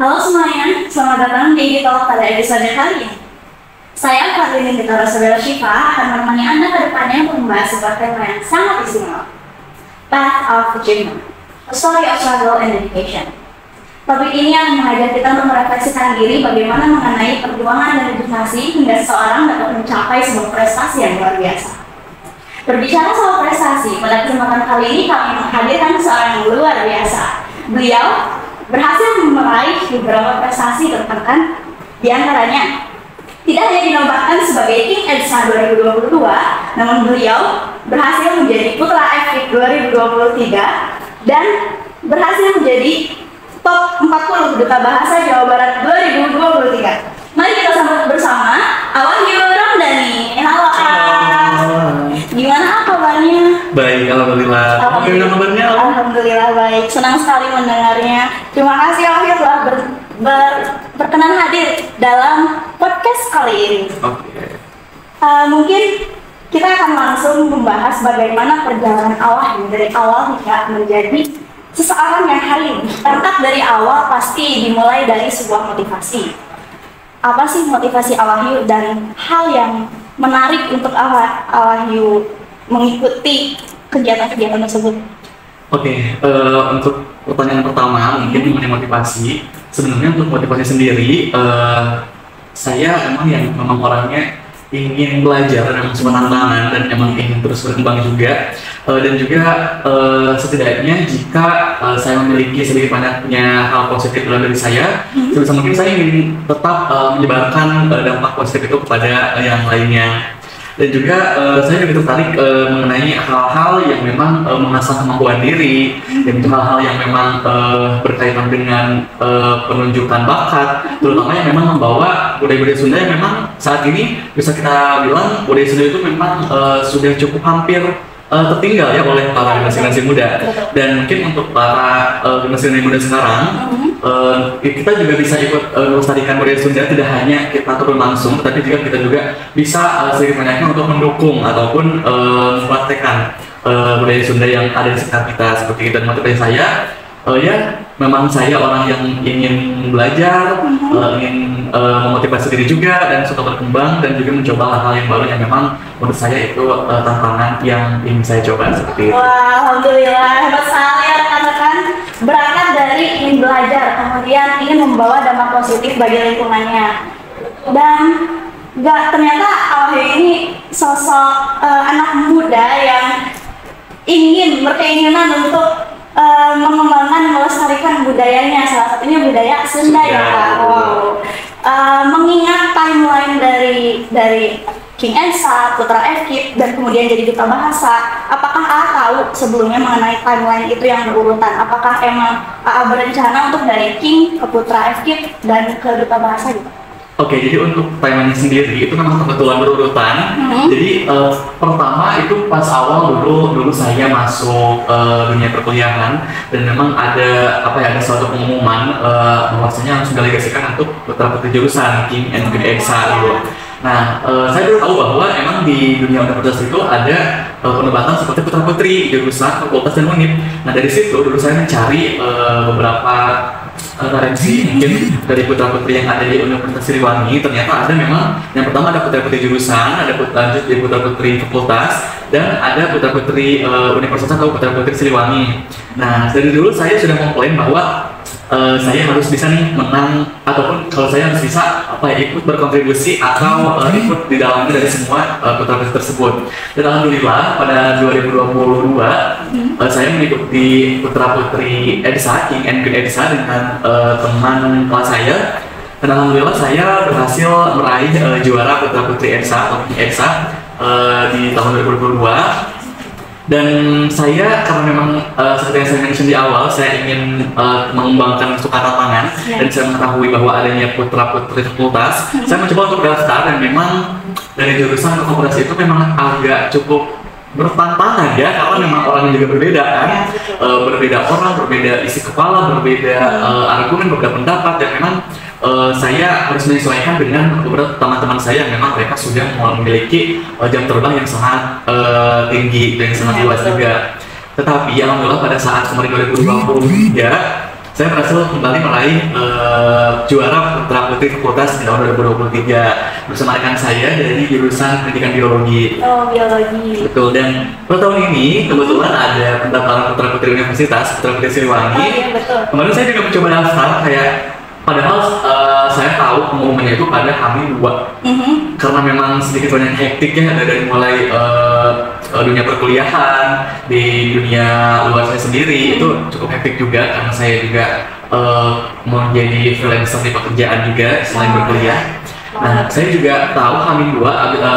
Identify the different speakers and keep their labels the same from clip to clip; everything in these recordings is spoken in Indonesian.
Speaker 1: Halo semuanya, selamat datang di Digital pada episode kali ini. Saya Karlini Gitara Sabela Syifa akan menemani Anda ke depannya untuk membahas sebuah tema yang sangat istimewa, Path of Achievement, A Story of Struggle and Dedication. Topik ini akan mengajak kita untuk merefleksikan diri bagaimana mengenai perjuangan dan dedikasi hingga seseorang dapat mencapai sebuah prestasi yang luar biasa. Berbicara soal prestasi, pada kesempatan kali ini kami menghadirkan seorang yang luar biasa. Beliau berhasil meraih beberapa prestasi tertekan, di antaranya tidak hanya dinobatkan sebagai King EDSA 2022, namun beliau berhasil menjadi Putra FKIP 2023 dan berhasil menjadi top 40 Duta Bahasa Jawa Barat 2023. Mari kita sambut bersama Wahyu Ramdhani. Halo gimana kabarnya?
Speaker 2: Baik, alhamdulillah. Bagaimana kabarnya?
Speaker 1: Alhamdulillah baik. Senang sekali mendengarnya. Terima kasih Wahyu telah berkenan hadir dalam podcast kali ini.
Speaker 2: Oke.
Speaker 1: Mungkin kita akan langsung membahas bagaimana perjalanan Wahyu dari awal hingga menjadi seseorang yang hari ini. Berangkat dari awal pasti dimulai dari sebuah motivasi. Apa sih motivasi Wahyu dan hal yang menarik untuk Wahyu mengikuti kegiatan-kegiatan tersebut?
Speaker 2: Oke, untuk pertanyaan pertama mungkin mengenai motivasi. Sebenarnya untuk motivasi sendiri, saya memang orangnya ingin belajar dan memang suka tantangan dan memang ingin terus berkembang juga. Dan juga setidaknya jika saya memiliki sedikit banyaknya hal positif dalam diri saya, sebisa mungkin saya ingin tetap menyebarkan dampak positif itu kepada yang lainnya. Dan juga saya juga tertarik mengenai hal-hal yang memang mengasah kemampuan diri, dan hal-hal yang memang berkaitan dengan penunjukan bakat, terutama yang memang membawa budaya-budaya Sunda yang memang saat ini bisa kita bilang budaya Sunda itu memang sudah cukup hampir tertinggal ya oleh para generasi muda. Dan mungkin untuk para generasi muda sekarang, kita juga bisa ikut melestarikan budaya Sunda, tidak hanya kita turun langsung, tetapi juga kita juga bisa sedikit banyaknya untuk mendukung ataupun mempraktekkan budaya Sunda yang ada di sekitar kita seperti itu. Dan motivasi saya, ya memang saya orang yang ingin belajar, ingin memotivasi diri juga dan suka berkembang dan juga mencoba hal-hal yang baru yang memang menurut saya itu tantangan yang ingin saya coba seperti itu.
Speaker 1: Wah, alhamdulillah hebat sekali ya rekan-rekan. Berangkat dari ingin belajar, kemudian ingin membawa dampak positif bagi lingkungannya. Dan ternyata Wahyu ini sosok anak muda yang ingin berkeinginan untuk mengembangkan, melestarikan budayanya, salah satunya budaya Sunda ya Kak. Wow. Mengingat timeline dari King EDSA, Putra FKIP, dan kemudian jadi Duta Bahasa, apakah tahu sebelumnya mengenai timeline itu yang berurutan? Apakah emang berencana untuk dari King ke Putra FKIP dan ke Duta Bahasa gitu?
Speaker 2: Oke, jadi untuk timeline sendiri itu memang kebetulan berurutan. Jadi pertama itu pas awal dulu saya masuk dunia perkuliahan, dan memang ada suatu pengumuman bahwasanya langsung delegasikan untuk putra-putri jurusan King and Queen EDSA dulu. Nah, saya baru tahu bahwa emang di dunia universitas itu ada penempatan seperti putra-putri jurusan fakultas dan unit. Nah, dari situ dulu saya mencari beberapa referensi mungkin dari putra-putri yang ada di Universitas Siliwangi. Ternyata ada memang yang pertama ada putra-putri jurusan, ada putra-putri fakultas, dan ada putra-putri universitas atau putra-putri Siliwangi. Nah, dari dulu saya sudah komplain bahwa saya harus bisa nih menang, ataupun kalau saya harus bisa ikut berkontribusi atau ikut di dalamnya dari semua putra-putri tersebut. Dan alhamdulillah pada 2022 saya mengikuti putra-putri EDSA, King and Queen EDSA dengan teman kelas saya. Dan alhamdulillah saya berhasil meraih juara putra-putri EDSA atau King EDSA di tahun 2022. Dan saya karena memang seperti yang saya mention di awal, saya ingin mengembangkan suka tantangan, dan saya mengetahui bahwa adanya putra-putri fakultas, saya mencoba untuk daftar, dan memang dari jurusan ke fakultas itu memang agak cukup bertantangan ya, karena memang orangnya juga berbeda kan, berbeda orang, berbeda isi kepala, berbeda argumen, berbeda pendapat, dan memang saya harus menyesuaikan dengan beberapa teman-teman saya yang memang mereka sudah memiliki jam terbang yang sangat tinggi dan sangat luas juga. Tetapi alhamdulillah pada saat kemarin 2023 saya berhasil kembali meraih juara putra putri fakultas di tahun 2023 bersama rekan saya dari jurusan pendidikan biologi.
Speaker 1: Oh, biologi.
Speaker 2: Betul, dan pada tahun ini kebetulan ada pendaftaran putra putri universitas, putra putri Siliwangi.
Speaker 1: Oh iya, betul.
Speaker 2: Kemarin saya juga mencoba daftar, kayak padahal saya tahu pengumumannya itu pada H-2 karena memang sedikit banyak hektik ya, dari mulai dunia perkuliahan, di dunia luar saya sendiri itu cukup hektik juga karena saya juga mau jadi freelancer di pekerjaan juga selain berkuliah. Nah, saya juga tahu H-2,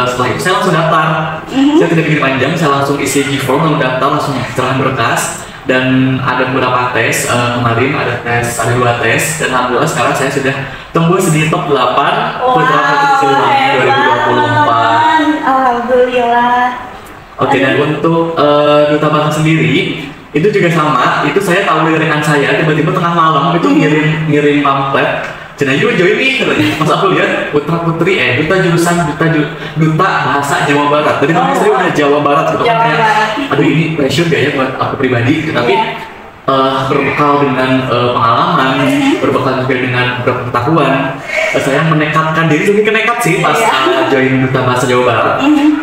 Speaker 2: setelah itu saya langsung daftar. Saya tidak pikir panjang, saya langsung isi G-form, langsung daftar, langsung serahkan berkas. Dan ada beberapa tes, kemarin ada 2 tes, dan alhamdulillah sekarang saya sudah tembus di top 8 putra putri Siliwangi 2024.
Speaker 1: Alhamdulillah.
Speaker 2: Oke, dan untuk Duta Bahasa sendiri itu juga sama. Itu saya tahu dari rekan saya, tiba-tiba tengah malam itu ngirim pamflet. Cina yuk join nih, katanya. Pas aku lihat putra putri duta jurusan duta bahasa Jawa Barat. Tadi kami saya udah Jawa Barat gitu kan, kayak aduh ini pressure gak ya buat aku pribadi, tapi berbekal dengan pengalaman, berbekal juga dengan beberapa pengetahuan, saya menekatkan diri, lebih nekat sih pas join duta bahasa Jawa Barat.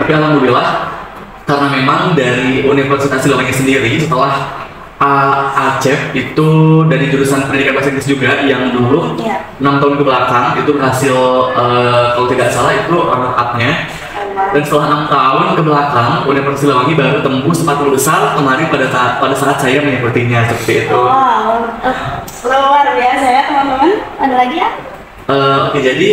Speaker 2: Tapi alhamdulillah karena memang dari Universitas Siliwangi sendiri setelah Acep itu dari jurusan pendidikan bahasa Inggris juga yang dulu 6 tahun ke belakang itu berhasil kalau tidak salah itu runner up-nya, dan setelah 6 tahun ke belakang Universitas Siliwangi baru tembus 40 besar kemarin pada saat saya mengikutinya seperti itu.
Speaker 1: Wow, luar biasa ya teman-teman. Ada lagi ya?
Speaker 2: Oke, jadi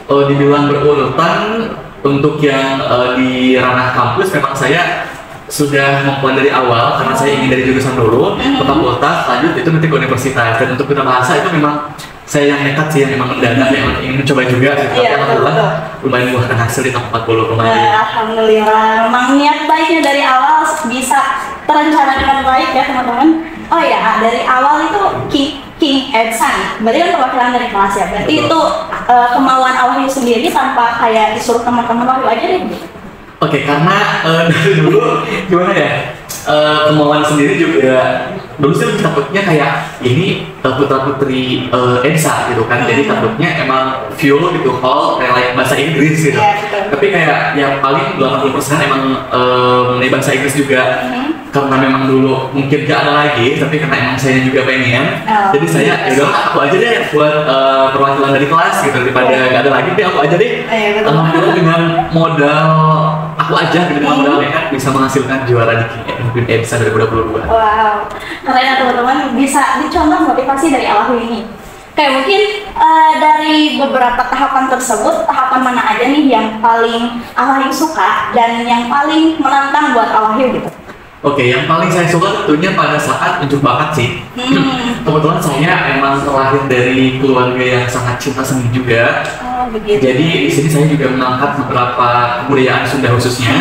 Speaker 2: dibilang berurutan untuk yang di ranah kampus memang saya sudah mempunyai dari awal karena saya ingin dari jurusan dulu ke fakultas, lanjut itu nanti ke universitas. Dan untuk duta bahasa itu memang saya yang nekat sih, yang memang mendadak, yang ingin mencoba juga gitu. Tapi alhamdulillah lumayan buahkan hasil di tahun 40 kemarin.
Speaker 1: Alhamdulillah, memang niat baiknya dari awal bisa terencana dengan baik ya teman-teman. Oh ya, dari awal itu King Edsan, berarti kan perwakilan dari kelas ya. Berarti itu kemauan Wahyu sendiri tanpa kayak disuruh teman-teman Wahyu aja deh gitu.
Speaker 2: Oke, karena dari dulu gimana ya, kemauan sendiri juga dulu sih lebih takutnya kayak ini putra putri EDSA gitu kan, jadi takutnya emang fuel gitu hall kayak like bahasa Inggris gitu. Tapi kayak yang paling 80% emang mengenai bahasa Inggris juga, karena memang dulu mungkin gak ada lagi, tapi karena emang saya juga pengen, jadi saya yaudah aku aja deh buat perwakilan dari kelas gitu, daripada gak ada lagi deh aku aja deh. Alhamdulillah dengan modal aku aja gitu, dengan modal nekat bisa menghasilkan juara di King EDSA 2022.
Speaker 1: Wow, keren ya teman-teman, bisa dicontoh motivasi dari Wahyu ini. Kayak mungkin dari beberapa tahapan tersebut, tahapan mana aja nih yang paling Wahyu suka dan yang paling menantang buat Wahyu gitu?
Speaker 2: Oke, yang paling saya suka tentunya pada saat unjuk bakat sih. Kebetulan saya emang terlahir dari keluarga yang sangat cinta seni juga.
Speaker 1: Oh, begitu.
Speaker 2: Jadi di sini saya juga mengangkat beberapa kebudayaan Sunda khususnya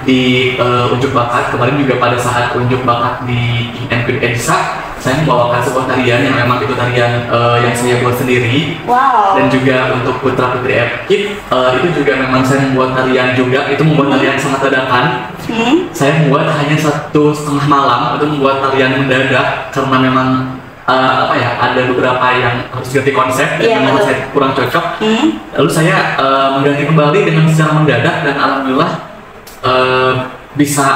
Speaker 2: di unjuk bakat. Kemarin juga pada saat unjuk bakat di EDSA, saya membawakan sebuah tarian yang memang itu tarian yang saya buat sendiri.
Speaker 1: Wow.
Speaker 2: Dan juga untuk putra putri Epkip itu juga memang saya membuat tarian juga. Itu membuat tarian sangat dadakan. Saya membuat hanya 1,5 malam, itu membuat tarian mendadak karena memang ada beberapa yang harus ganti konsep dan memang saya kurang cocok. Lalu saya mengganti kembali dengan secara mendadak dan alhamdulillah bisa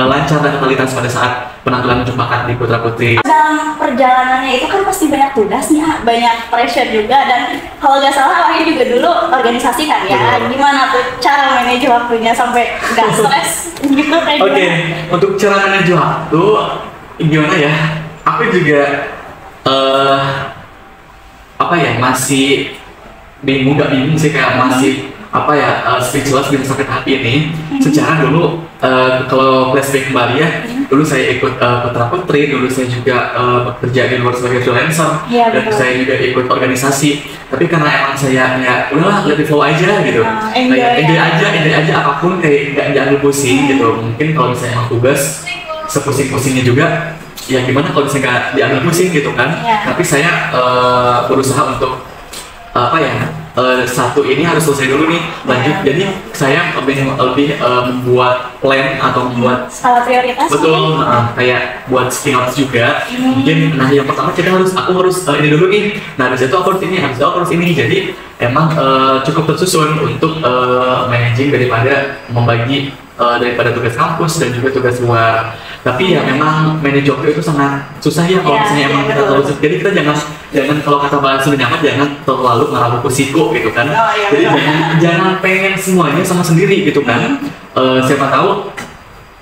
Speaker 2: lancar dan kualitas pada saat penampilan unjuk bakat di putra putri.
Speaker 1: Dalam perjalanannya itu kan pasti banyak tugas nih, banyak pressure juga, dan kalau nggak salah Wahyu juga dulu organisasi kan ya. Gimana tuh cara manage waktunya sampai nggak stres gitu kayak gimana?
Speaker 2: Oke, untuk cara manage waktu gimana ya? Aku juga masih bingung sih, kayak masih speechless gitu sampai tahap ini. Secara dulu kalau flashback kembali ya, dulu saya ikut putra putri, dulu saya juga bekerja di luar sebagai freelancer, dan saya juga ikut organisasi. Tapi karena emang saya ya udahlah let it flow aja gitu, enjoy aja apapun, kayak nggak diambil pusing gitu. Mungkin kalau misalnya emang tugas sepusing-pusingnya juga, ya gimana kalau misalnya nggak diambil pusing gitu kan. Tapi saya berusaha untuk satu ini harus selesai dulu nih, lanjut. Jadi saya lebih membuat plan atau membuat
Speaker 1: skala prioritas.
Speaker 2: Betul, kayak buat spin off juga. Mungkin, nah yang pertama aku harus ini dulu nih. Nah habis itu aku harus ini, habis itu aku harus ini. Jadi emang cukup tersusun untuk managing daripada membagi daripada tugas kampus dan juga tugas luar. Tapi ya memang manage waktu itu sangat susah ya kalau misalnya emang kita terlalu. Jadi kita jangan kalau kata bahasa Sunda jangan terlalu ngarah siko gitu kan. Jadi jangan pengen semuanya sama sendiri gitu kan. Siapa tahu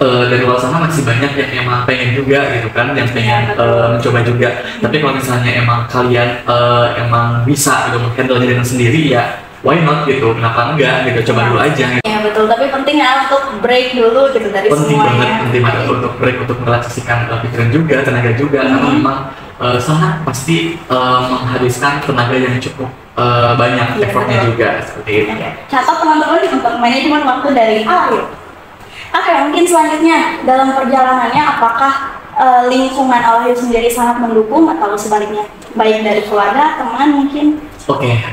Speaker 2: dari luar sana masih banyak yang emang pengen juga gitu kan, yang pengen mencoba juga. Tapi kalau misalnya emang kalian emang bisa gitu handle dengan sendiri ya why not gitu, kenapa enggak gitu, coba dulu aja.
Speaker 1: Ya betul, tapi penting ya untuk break dulu gitu dari semuanya.
Speaker 2: Penting banget untuk break, untuk merelaksasikan pikiran juga, tenaga juga, karena memang sangat pasti menghabiskan tenaga yang cukup banyak, effortnya juga seperti itu.
Speaker 1: Catat teman-teman untuk manajemen waktu dari Alayu. Oke, mungkin selanjutnya dalam perjalanannya apakah lingkungan Alayu sendiri sangat mendukung atau sebaliknya, baik dari keluarga, teman mungkin?
Speaker 2: Oke.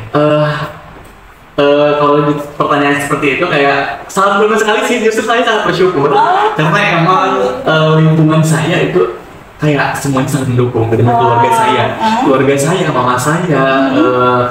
Speaker 2: Kalau pertanyaan seperti itu kayak sangat beruntung sekali sih, justru saya sangat bersyukur karena emang lingkungan saya itu kayak semuanya sangat mendukung dari keluarga saya, mama saya,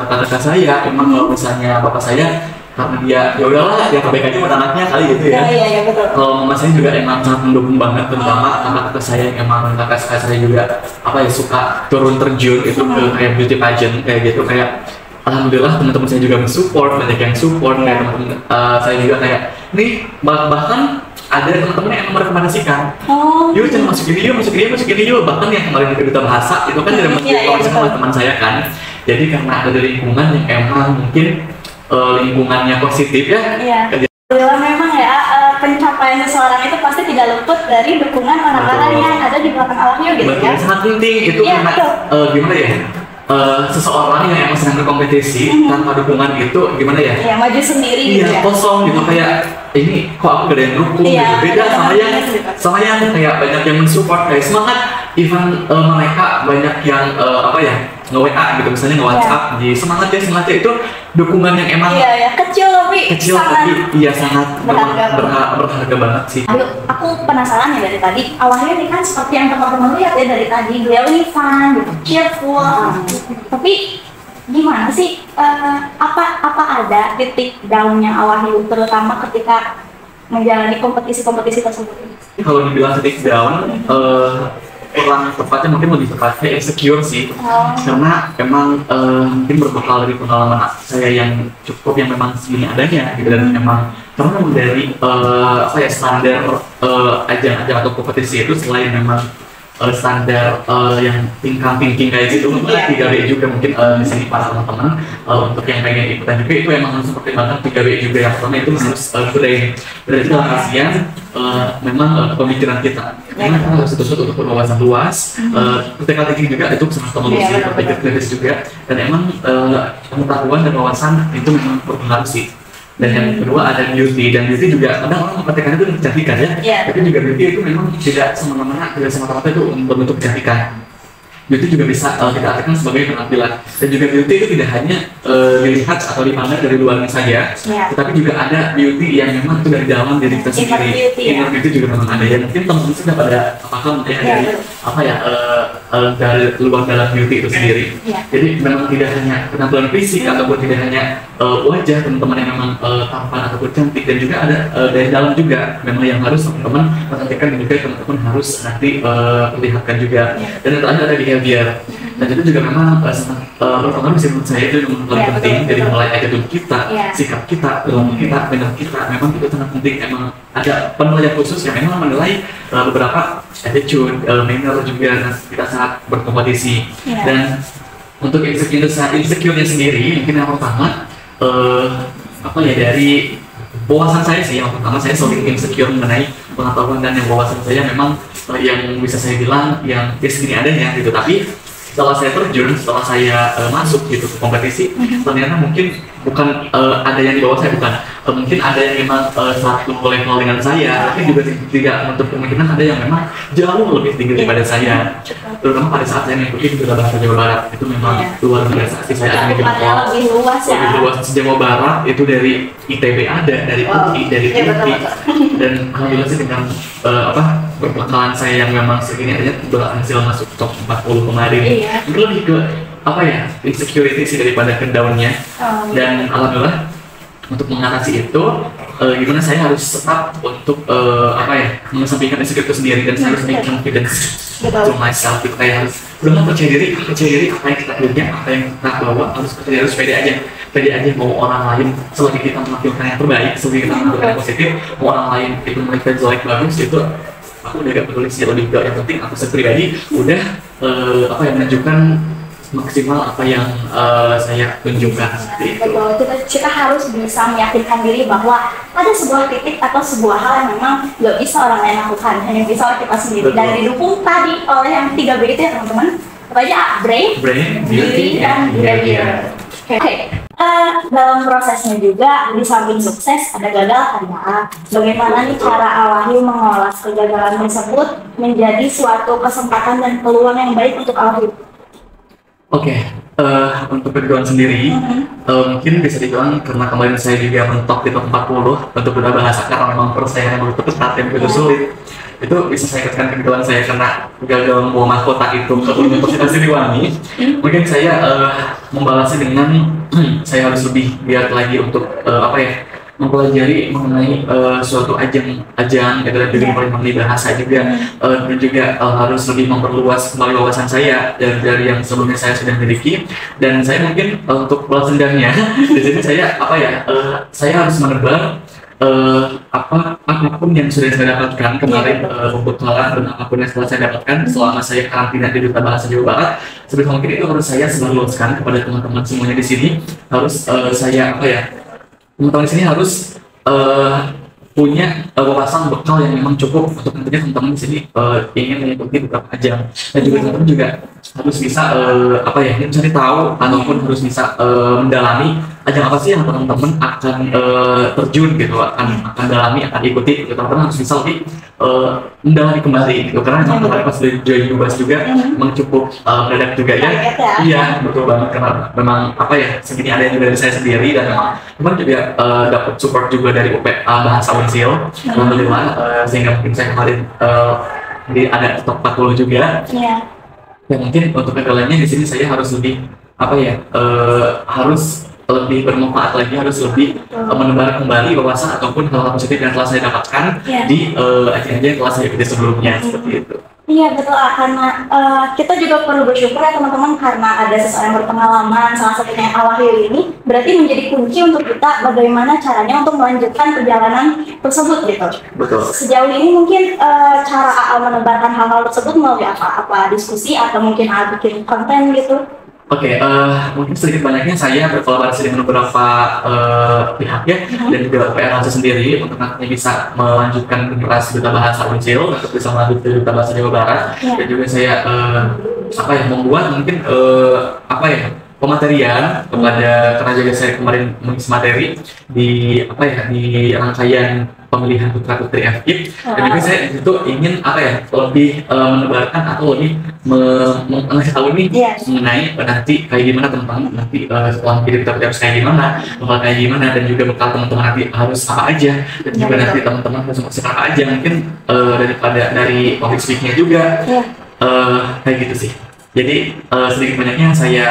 Speaker 2: kakak-kakak saya. Emang kalau misalnya bapak saya karena dia ya udahlah yang terbaik aja buat anaknya kali gitu ya.
Speaker 1: Iya betul.
Speaker 2: Kalau mama saya juga emang sangat mendukung banget, terutama kakak-kakak saya yang emang kakak saya juga suka turun terjun itu ke kayak beauty pageant kayak gitu. Kayak alhamdulillah teman-teman saya juga mensupport, banyak yang support. Kayak teman-teman saya juga kayak nih bahkan ada teman-teman yang merekomendasikan, yuk jangan masuk ini yuk. Bahkan yang kemarin ke duta bahasa itu kan dari teman saya kan. Jadi karena ada dari lingkungan yang emang mungkin lingkungannya positif ya.
Speaker 1: Alhamdulillah memang ya pencapaian seseorang itu pasti tidak luput dari dukungan orang-orang yang ada di belakang Alayu gitu ya.
Speaker 2: Sangat penting itu karena gimana ya? Seseorang yang emang sedang berkompetisi tanpa dukungan itu gimana ya?
Speaker 1: Iya, maju sendiri gitu ya.
Speaker 2: Kosong gitu, kayak ini kok aku gak ada yang dukung gitu. Beda sama yang kayak banyak yang mensupport, kayak semangat. Even mereka banyak yang nge-WA gitu, misalnya nge-WhatsApp di semangat ya itu dukungan yang emang
Speaker 1: kecil tapi
Speaker 2: sangat berharga banget sih.
Speaker 1: Aduh, aku penasaran ya dari tadi. Awalnya nih kan seperti yang teman-teman lihat ya dari tadi, beliau ini fun, gitu, cheerful. Tapi gimana sih? Apa ada titik down-nya Alayu terutama ketika menjalani kompetisi-kompetisi tersebut?
Speaker 2: Kalau dibilang titik down, kurang tepatnya mungkin lebih tepatnya insecure sih, karena emang mungkin berbekal dari pengalaman saya yang cukup yang memang segini adanya gitu, dan emang karena dari standar ajang-ajang atau kompetisi itu selain memang standar yang thinking kayak gitu, mungkin 3B juga mungkin di sini para teman-teman untuk yang pengen ikutan juga itu emang harus pertimbangkan 3B juga. Yang pertama itu harus berarti dalam artian memang pemikiran kita, karena kita harus terus untuk berwawasan luas, critical thinking juga itu sangat perlu sih, berpikir kritis juga, dan emang pengetahuan dan wawasan itu memang berpengaruh sih. Dan yang kedua ada beauty, dan beauty juga kadang orang memperhatikan itu kecantikan ya, tapi juga beauty itu memang tidak semata-mata itu berbentuk kecantikan. Beauty juga bisa kita artikan sebagai penampilan, dan juga beauty itu tidak hanya dilihat atau dipandang dari luarnya saja, tetapi juga ada beauty yang memang itu dari dalam diri kita sendiri. Inner beauty juga memang ada, ya mungkin teman-teman sudah pada paham dari dari luar dalam beauty itu sendiri. Jadi memang tidak hanya penampilan fisik ataupun tidak hanya wajah teman-teman yang memang tampan ataupun cantik, dan juga ada dari dalam juga memang yang harus teman-teman perhatikan, dan juga teman-teman harus nanti perlihatkan juga. Dan yang terakhir ada behavior, dan itu juga memang sangat berpengaruh sih menurut saya. Itu yang paling penting, dari mulai attitude kita, sikap kita, perilaku kita, benar kita, memang itu sangat penting. Emang ada penilaian khusus yang memang menilai beberapa attitude, manner juga kita saat berkompetisi. Dan untuk insecure-nya sendiri, mungkin yang pertama dari wawasan saya sih. Yang pertama, saya sering insecure mengenai pengetahuan, dan yang wawasan saya memang yang bisa saya bilang yang segini adanya gitu. Tapi setelah saya terjun, setelah saya masuk gitu ke kompetisi, ternyata mungkin bukan ada yang di bawah saya, bukan. Mungkin ada yang memang satu level dengan saya, tapi juga tidak menutup kemungkinan ada yang memang jauh lebih tinggi daripada saya. Terutama pada saat saya mengikuti Duta Bahasa Jawa Barat, itu memang luar biasa sih. Saya
Speaker 1: lebih luas ya.
Speaker 2: Lebih luas Jawa Barat, itu dari ITB ada, dari UI, dari UI, dan alhamdulillah sih dengan perbekalan saya yang memang segini aja berhasil masuk top 40 kemarin. Mungkin lebih ke insecurity sih daripada ke down-nya. Dan alhamdulillah untuk mengatasi itu gimana saya harus tetap untuk mengesampingkan insecurity sendiri, dan saya harus make confidence to myself. Itu kayak harus udah percaya diri apa yang kita punya, apa yang kita bawa, harus percaya, harus pede aja mau orang lain selagi kita menampilkan yang terbaik, selagi kita menampilkan yang positif, mau orang lain itu mereka jelek bagus, itu aku udah gak peduli sih. Lebih ke yang penting aku pribadi udah menunjukkan maksimal apa yang saya tunjukkan seperti itu.
Speaker 1: Betul, kita harus bisa meyakinkan diri bahwa ada sebuah titik atau sebuah hal yang memang nggak bisa orang lain lakukan, hanya bisa oleh kita sendiri. Dan didukung tadi oleh yang 3B itu ya teman-teman, apa aja? Brain, beauty, dan behavior. Oke. Dalam prosesnya juga di samping sukses ada gagal ada. Bagaimana nih cara Al-Wahyu mengolah kegagalan tersebut menjadi suatu kesempatan dan peluang yang baik untuk Al-Wahyu?
Speaker 2: Untuk pergaulan sendiri, mungkin bisa dibilang karena kemarin saya juga mentok di top 40 untuk Duta Bahasa, karena memang persaingan yang begitu ketat dan begitu sulit. Itu bisa saya katakan kegagalan saya karena gagal membawa mahkota itu ke Universitas Siliwangi. Mungkin saya membalasnya dengan saya harus lebih giat lagi untuk mempelajari mengenai suatu ajang dan juga mengenai bahasa juga, dan juga harus lebih memperluas kembali wawasan saya dari yang sebelumnya saya sudah miliki. Dan saya mungkin untuk balas dendamnya di sini saya saya harus menebar apapun yang sudah saya dapatkan kemarin, pembekalan dan apapun yang setelah saya dapatkan selama saya karantina di Duta Bahasa Jawa Barat, sebisa mungkin itu harus saya sebarluaskan kepada teman-teman semuanya di sini. Harus teman-teman di sini harus punya wawasan bekal yang memang cukup untuk nantinya teman-teman di sini ingin mengikuti beberapa ajang, dan juga teman-teman juga harus bisa mencari tahu ataupun harus bisa mendalami ajang apa sih yang teman-teman akan terjun gitu, akan dalami, akan ikuti gitu. Teman-teman harus bisa lebih mendalami kembali gitu, karena kemarin pas dari join Ubas juga memang cukup mendadak juga ya. Iya, betul banget, karena memang segini ada yang dari saya sendiri, dan memang juga dapat support juga dari UPA Bahasa Unsil, alhamdulillah, sehingga mungkin saya kemarin ada top 40 juga. Ya mungkin untuk kegagalannya di sini saya harus lebih harus lebih bermanfaat lagi, harus lebih menebar kembali wawasan ataupun hal-hal positif yang telah saya dapatkan di ajang-ajang yang telah saya ikuti sebelumnya, seperti itu.
Speaker 1: Iya betul, karena kita juga perlu bersyukur ya teman-teman, karena ada seseorang yang berpengalaman, salah satunya Al-Wahyu ini berarti menjadi kunci untuk kita bagaimana caranya untuk melanjutkan perjalanan tersebut gitu.
Speaker 2: Betul.
Speaker 1: Sejauh ini mungkin cara Al menebarkan hal-hal tersebut melalui apa diskusi atau mungkin Al bikin konten gitu?
Speaker 2: Mungkin sedikit banyaknya saya berkolaborasi dengan beberapa pihak ya, dan juga PR sendiri untuk nantinya bisa melanjutkan generasi Duta Bahasa Unsil untuk bisa melanjutkan Duta Bahasa Jawa Barat. Dan juga saya membuat mungkin pematerian kepada, karena juga saya kemarin mengisi materi di rangkaian pemilihan putra putri FKIP, dan juga saya itu ingin lebih menebarkan atau lebih mengasih tahu nih mengenai nanti kayak gimana teman-teman, nanti setelah menjadi putra putri harus kayak gimana, bakal kayak gimana, dan juga bekal teman-teman nanti harus apa aja, dan juga nanti teman-teman harus masuk apa aja, mungkin dari public speaking-nya juga kayak gitu sih. Jadi sedikit banyaknya saya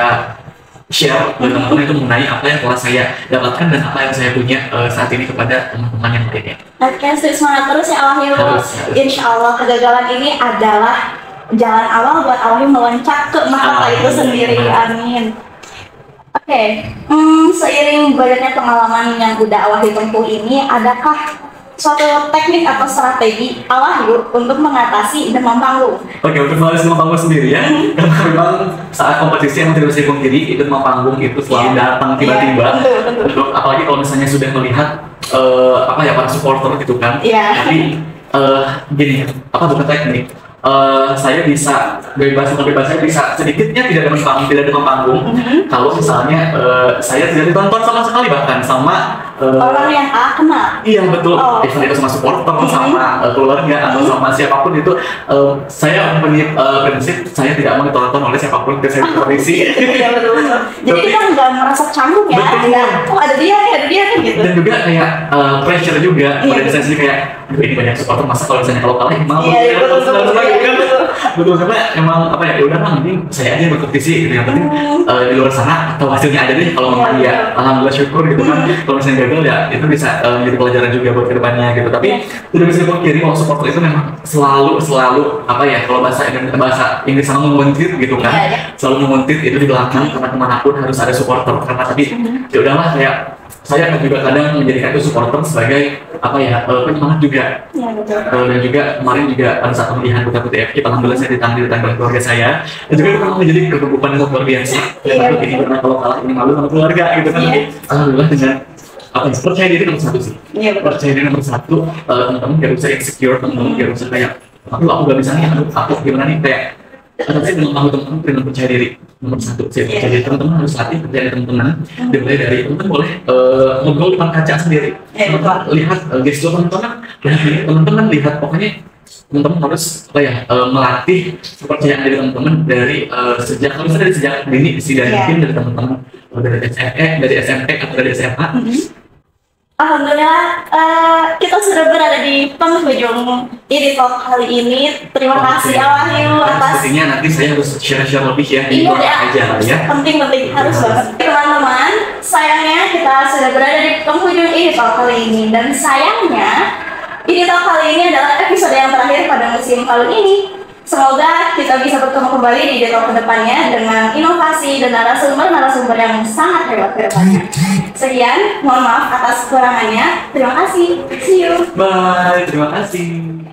Speaker 2: share ke teman-teman itu mengenai apa yang telah saya dapatkan dan apa yang saya punya saat ini kepada teman-teman yang lainnya.
Speaker 1: Oke, semangat terus ya Al-Wahyu. Insya Allah kegagalan ini adalah jalan awal buat Al-Wahyu meloncat ke mahkota itu sendiri. Amin. Seiring banyaknya pengalaman yang udah Al-Wahyu tempuh ini, adakah suatu teknik atau strategi Al-Wahyu untuk mengatasi demam panggung?
Speaker 2: Untuk mengatasi demam panggung sendiri ya, karena memang saat kompetisi yang tidak bisa dipungkiri, itu demam panggung itu selalu datang tiba-tiba. Apalagi kalau misalnya sudah melihat para supporter gitu kan. Tapi gini, bukan teknik. saya bisa bebas saya bisa sedikitnya tidak ada panggung kalau misalnya saya tidak ditonton sama sekali, bahkan sama
Speaker 1: orang yang kenal.
Speaker 2: Iya betul, event itu sama supporter, sama keluarga atau sama siapapun itu, saya punya prinsip saya tidak mau ditonton oleh siapapun ke saya kondisi.
Speaker 1: Iya betul. Jadi kita nggak merasa canggung ya, nggak, oh ada dia kan gitu.
Speaker 2: Dan juga kayak pressure juga, pada saya sendiri kayak, ini banyak supporter, masa kalau misalnya kalau kalah mau. Betul, karena emang apa ya, udah kan mending saya aja berkompetisi gitu, yang penting di luar sana atau hasilnya aja deh, kalau memang dia alhamdulillah syukur gitu kan, kalau misalnya gagal ya itu bisa menjadi pelajaran juga buat kedepannya gitu. Tapi tidak bisa dipungkiri kalau supporter itu memang selalu apa ya, kalau bahasa Inggris sama menguntit gitu kan, selalu menguntit itu di belakang, karena kemanapun harus ada supporter, karena tadi ya udahlah kayak saya kan juga kadang menjadikan itu supporter sebagai apa ya, penyemangat juga.
Speaker 1: Ya, betul.
Speaker 2: Dan juga kemarin juga pada saat pemilihan Putra Putri FK, alhamdulillah saya ditanggil oleh keluarga saya, dan juga itu memang menjadi kegugupan yang luar biasa. Ini karena kalau kalah ini malu sama keluarga gitu kan. Alhamdulillah dengan apa ya, percaya diri nomor satu sih. Percaya diri nomor satu, teman-teman gak usah insecure, teman-teman gak usah kayak aku gak bisa nih, aku gimana nih, kayak tapi dengan teman-teman dengan percaya diri nomor satu sih. Jadi teman-teman harus latih percaya diri teman-teman. Dimulai dari teman-teman boleh ngobrol depan kaca sendiri, teman-teman lihat gestur teman-teman, teman-teman lihat, pokoknya teman-teman harus apa ya, melatih kepercayaan diri teman-teman dari sejak, kalau misalnya dari sejak dini sih, dari mungkin dari teman-teman dari SMP atau dari SMA.
Speaker 1: Alhamdulillah, kita sudah berada di penghujung Iri Talk kali ini. Terima kasih Wahyu atas.
Speaker 2: Pastinya nanti saya harus share lebih ya.
Speaker 1: Iya
Speaker 2: aja ya.
Speaker 1: Penting harus banget. Teman-teman, sayangnya kita sudah berada di penghujung Iri Talk kali ini, dan sayangnya Iri Talk kali ini adalah episode yang terakhir pada musim tahun ini. Semoga kita bisa bertemu kembali di Talk kedepannya dengan inovasi dan narasumber yang sangat hebat ke depannya. Sekian, mohon maaf atas kekurangannya. Terima kasih. See you.
Speaker 2: Bye. Terima kasih.